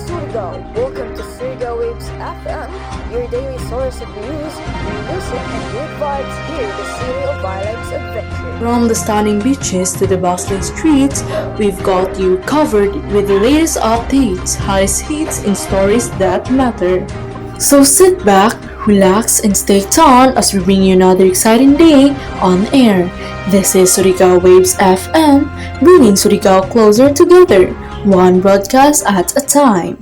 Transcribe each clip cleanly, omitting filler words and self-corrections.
Surigao. Welcome to Surigao Waves FM, your daily source of news, music, and good vibes here in the city of Violence Adventure. From the stunning beaches to the bustling streets, we've got you covered with the latest updates, hottest hits, and stories that matter. So sit back, relax, and stay tuned as we bring you another exciting day on air. This is Surigao Waves FM, bringing Surigao closer together, one broadcast at a time.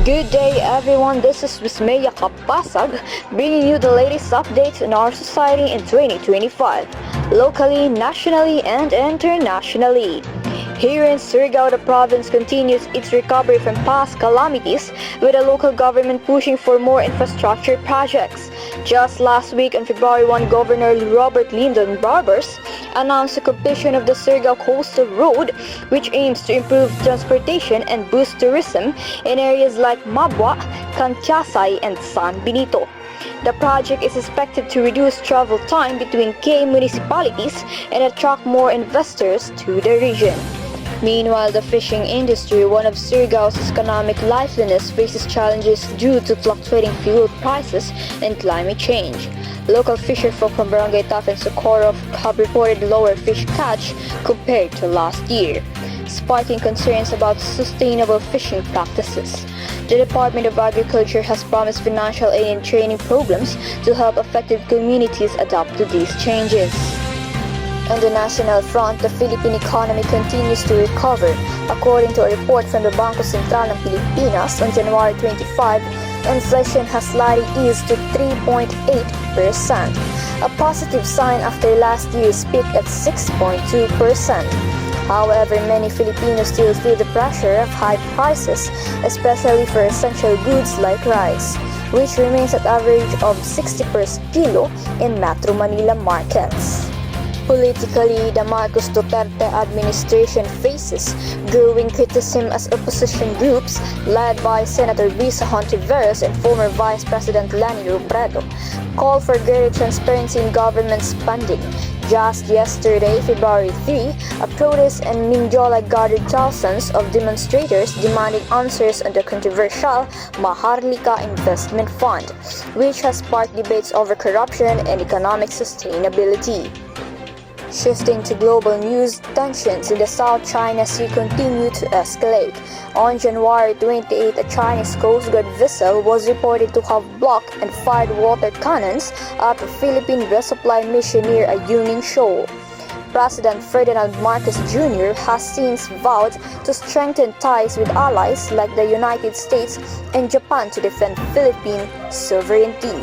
Good day everyone, this is Wismeya Kapasag, bringing you the latest updates in our society in 2025, locally, nationally, and internationally. Here in Surigao, the province continues its recovery from past calamities, with the local government pushing for more infrastructure projects. Just last week on February 1, Governor Robert Lyndon Barbers announced the completion of the Surigao Coastal Road, which aims to improve transportation and boost tourism in areas like Mabwa, Kantiasay, and San Benito. The project is expected to reduce travel time between key municipalities and attract more investors to the region. Meanwhile, the fishing industry, one of Surigao's economic lifelines, faces challenges due to fluctuating fuel prices and climate change. Local fisherfolk from Barangay Taf and Socorro have reported lower fish catch compared to last year, sparking concerns about sustainable fishing practices. The Department of Agriculture has promised financial aid and training programs to help affected communities adapt to these changes. On the national front, the Philippine economy continues to recover. According to a report from the Bangko Sentral ng Pilipinas on January 25, inflation has slightly eased to 3.8%, a positive sign after last year's peak at 6.2%. However, many Filipinos still feel the pressure of high prices, especially for essential goods like rice, which remains at average of 60 per kilo in Metro Manila markets. Politically, the Marcos Duterte administration faces growing criticism as opposition groups led by Senator Risa Hontiveros and former Vice President Leni Robredo call for greater transparency in government spending. Just yesterday, February 3, a protest in Mindiola gathered thousands of demonstrators demanding answers on the controversial Maharlika Investment Fund, which has sparked debates over corruption and economic sustainability. Shifting to global news, tensions in the South China Sea continue to escalate. On January 28, a Chinese Coast Guard vessel was reported to have blocked and fired water cannons at a Philippine resupply mission near a Yuning shoal. President Ferdinand Marcos Jr. has since vowed to strengthen ties with allies like the United States and Japan to defend Philippine sovereignty.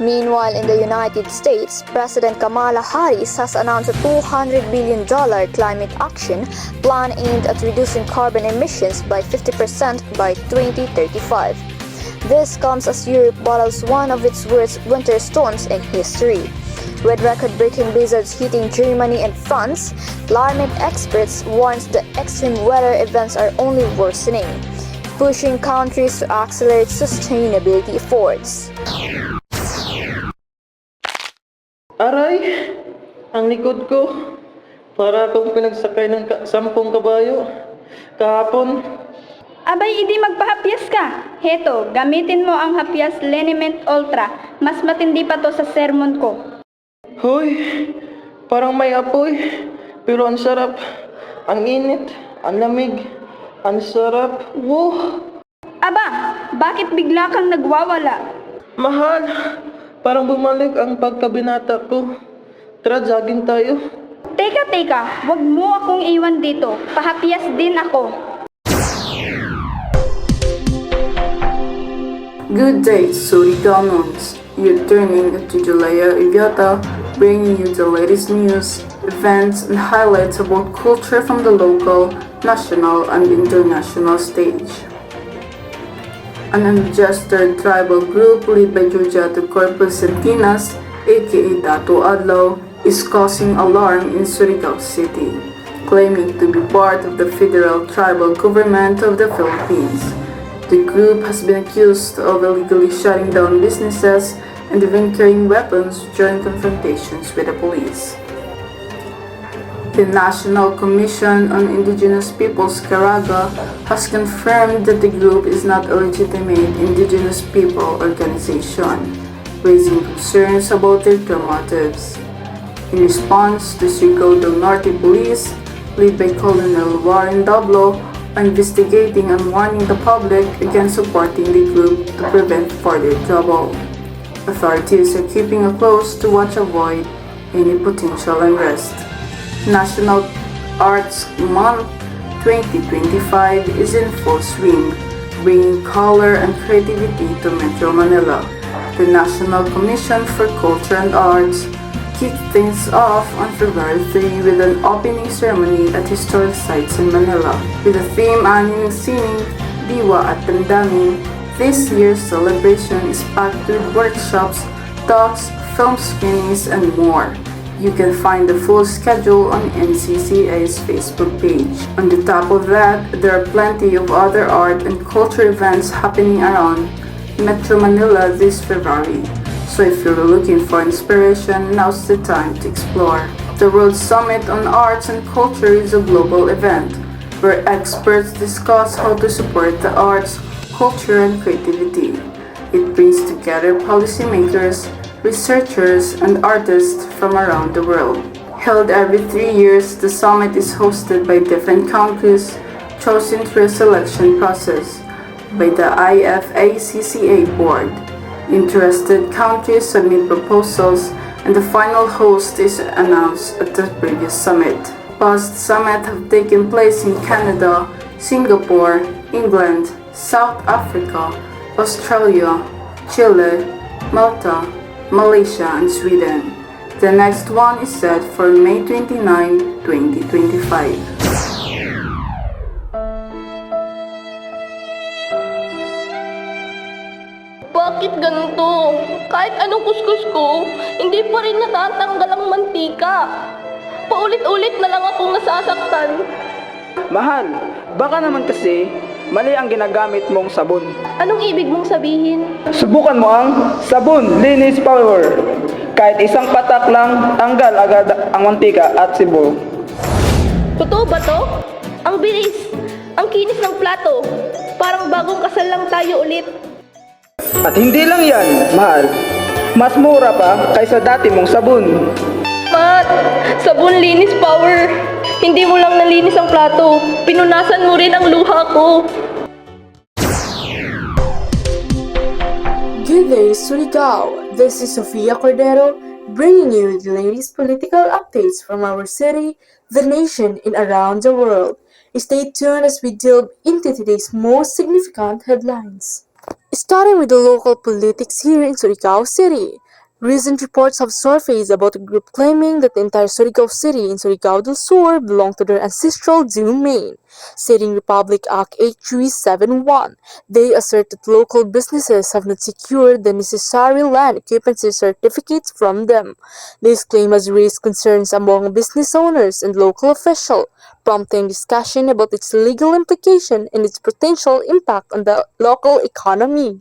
Meanwhile, in the United States, President Kamala Harris has announced a $200 billion climate action plan aimed at reducing carbon emissions by 50% by 2035. This comes as Europe battles one of its worst winter storms in history. With record-breaking blizzards hitting Germany and France, climate experts warn that extreme weather events are only worsening, pushing countries to accelerate sustainability efforts. Aray! Ang likod ko. Para akong pinagsakay ng 10 kabayo. Kahapon. Abay, idi magpahapyas ka. Heto, gamitin mo ang hapyas Leniment Ultra. Mas matindi pa to sa sermon ko. Hoy! Parang may apoy. Pero ang sarap. Ang init. Ang lamig. Ang sarap. Wow! Aba, bakit bigla kang nagwawala? Mahal! Parang bumalik ang pagkabinata ko. Tara, jogging tayo. Teka, wag mo akong iwan dito. Pahapyas din ako. Good day, Surigaoans. You're turning to Julaya Iviata, bringing you the latest news, events, and highlights about culture from the local, national, and international stage. An unregistered tribal group led by Jujato Corpus Sentinas, aka Dato Adlaw, is causing alarm in Surigao City, claiming to be part of the federal tribal government of the Philippines. The group has been accused of illegally shutting down businesses and even carrying weapons during confrontations with the police. The National Commission on Indigenous Peoples, Caraga, has confirmed that the group is not a legitimate indigenous people organization, raising concerns about their true motives. In response, the Surigao del Norte Police, led by Colonel Warren Dablo, are investigating and warning the public against supporting the group to prevent further trouble. Authorities are keeping a close watch to avoid any potential unrest. National Arts Month 2025 is in full swing, bringing color and creativity to Metro Manila. The National Commission for Culture and Arts kicked things off on February 3 with an opening ceremony at historic sites in Manila. With the theme honoring singing, Diwa at Damdamin, this year's celebration is packed with workshops, talks, film screenings, and more. You can find the full schedule on NCCA's Facebook page. On the top of that, there are plenty of other art and culture events happening around Metro Manila this February. So if you're looking for inspiration, now's the time to explore. The World Summit on Arts and Culture is a global event where experts discuss how to support the arts, culture, and creativity. It brings together policymakers, researchers, and artists from around the world. Held every 3 years, the summit is hosted by different countries, chosen through a selection process by the IFACCA board. Interested countries submit proposals, and the final host is announced at the previous summit. Past summits have taken place in Canada, Singapore, England, South Africa, Australia, Chile, Malta, Malaysia, and Sweden. The next one is set for May 29, 2025. Bakit ganito? Kahit anong kuskus ko, hindi pa rin natatanggal ang mantika. Paulit-ulit na lang akong nasasaktan. Mahal, baka naman kasi mali ang ginagamit mong sabon. Anong ibig mong sabihin? Subukan mo ang sabon linis power. Kahit isang patak lang, tanggal agad ang mantika at sibo. Totoo ba to? Ang bilis! Ang kinis ng plato! Parang bagong kasal lang tayo ulit. At hindi lang yan, mahal. Mas mura pa kaysa dati mong sabon. Mat! Sabon linis power! Hindi mo lang nalinis ang plato. Pinunasan mo rin ang luha ko. Good day, Surigao. This is Sofia Cordero, bringing you the latest political updates from our city, the nation, and around the world. Stay tuned as we delve into today's most significant headlines. Starting with the local politics here in Surigao City. Recent reports have surfaced about a group claiming that the entire Surigao City in Surigao del Sur belong to their ancestral domain. Citing Republic Act 8371, they assert that local businesses have not secured the necessary land occupancy certificates from them. This claim has raised concerns among business owners and local officials, prompting discussion about its legal implication and its potential impact on the local economy.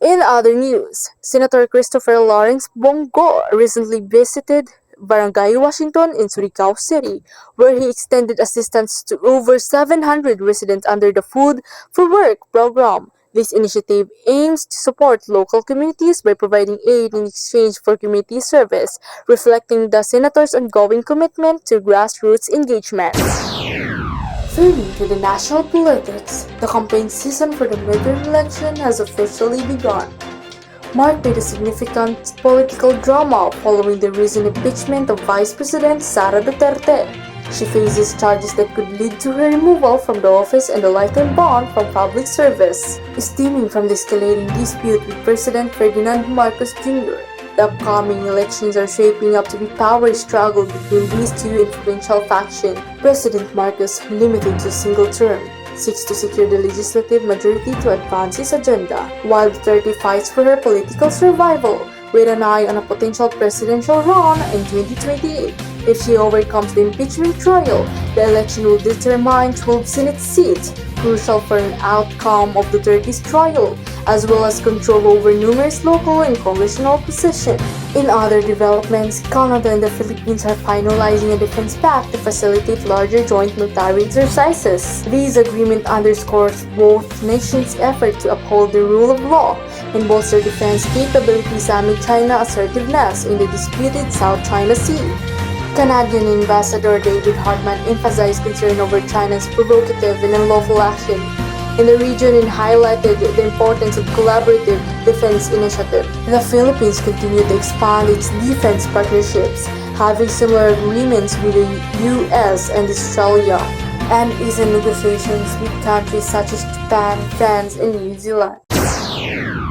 In other news, Senator Christopher Lawrence Bongo recently visited Barangay Washington in Surigao City, where he extended assistance to over 700 residents under the Food for Work program. This initiative aims to support local communities by providing aid in exchange for community service, reflecting the senator's ongoing commitment to grassroots engagement. Turning to the national politics, the campaign season for the midterm election has officially begun, marked by the significant political drama following the recent impeachment of Vice President Sara Duterte. She faces charges that could lead to her removal from the office and a lifetime ban from public service, stemming from the escalating dispute with President Ferdinand Marcos Jr. The upcoming elections are shaping up to be power struggle between these two influential factions. President Marcos, limited to a single term, seeks to secure the legislative majority to advance his agenda, while Duterte fights for her political survival, with an eye on a potential presidential run in 2028. If she overcomes the impeachment trial, the election will determine 12 Senate seats, crucial for an outcome of Duterte's trial, as well as control over numerous local and congressional positions. In other developments, Canada and the Philippines are finalizing a defense pact to facilitate larger joint military exercises. This agreement underscores both nations' effort to uphold the rule of law and bolster defense capabilities amid China's assertiveness in the disputed South China Sea. Canadian Ambassador David Hartman emphasized concern over China's provocative and unlawful action in the region and highlighted the importance of collaborative defense initiatives. The Philippines continued to expand its defense partnerships, having similar agreements with the US and Australia, and is in negotiations with countries such as Japan, France, and New Zealand.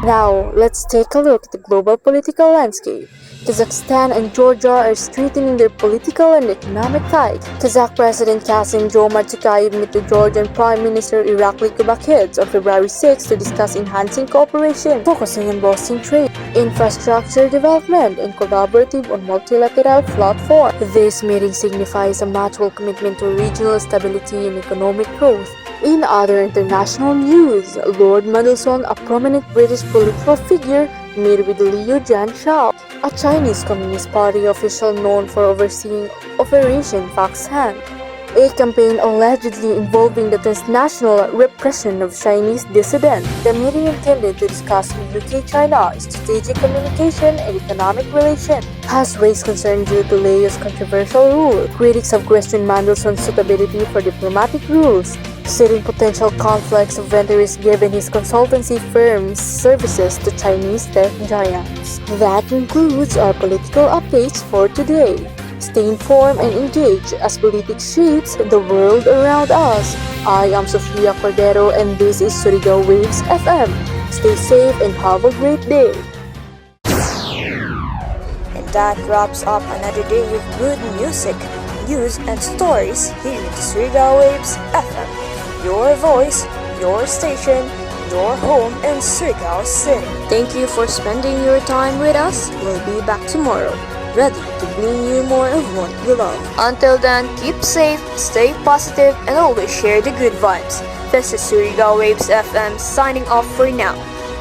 Now, let's take a look at the global political landscape. Kazakhstan and Georgia are strengthening their political and economic ties. Kazakh President Kassym-Jomart Tokayev met the Georgian Prime Minister Irakli Kubakidze on February 6 to discuss enhancing cooperation, focusing on boosting trade, infrastructure development, and collaborative on multilateral platforms. This meeting signifies a mutual commitment to regional stability and economic growth. In other international news, Lord Mandelson, a prominent British political figure, met with Liu Jianshao, a Chinese Communist Party official known for overseeing Operation Fox Hunt, a campaign allegedly involving the transnational repression of Chinese dissidents. The meeting intended to discuss UK-China strategic communication and economic relations has raised concern due to Liu's controversial rule. Critics have questioned Mandelson's suitability for diplomatic roles, citing potential conflicts of interest given his consultancy firm's services to Chinese tech giants. That concludes our political updates for today. Stay informed and engaged as politics shapes the world around us. I am Sofia Cordero and this is Surigao Waves FM. Stay safe and have a great day. And that wraps up another day with good music, news, and stories here at Surigao Waves FM. Your voice, your station, your home in Surigao City. Thank you for spending your time with us. We'll be back tomorrow, ready to bring you more of what you love. Until then, keep safe, stay positive, and always share the good vibes. This is Surigao Waves FM signing off for now.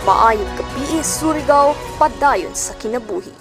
Maayong gabi, Surigao, padayon sa kinabuhi.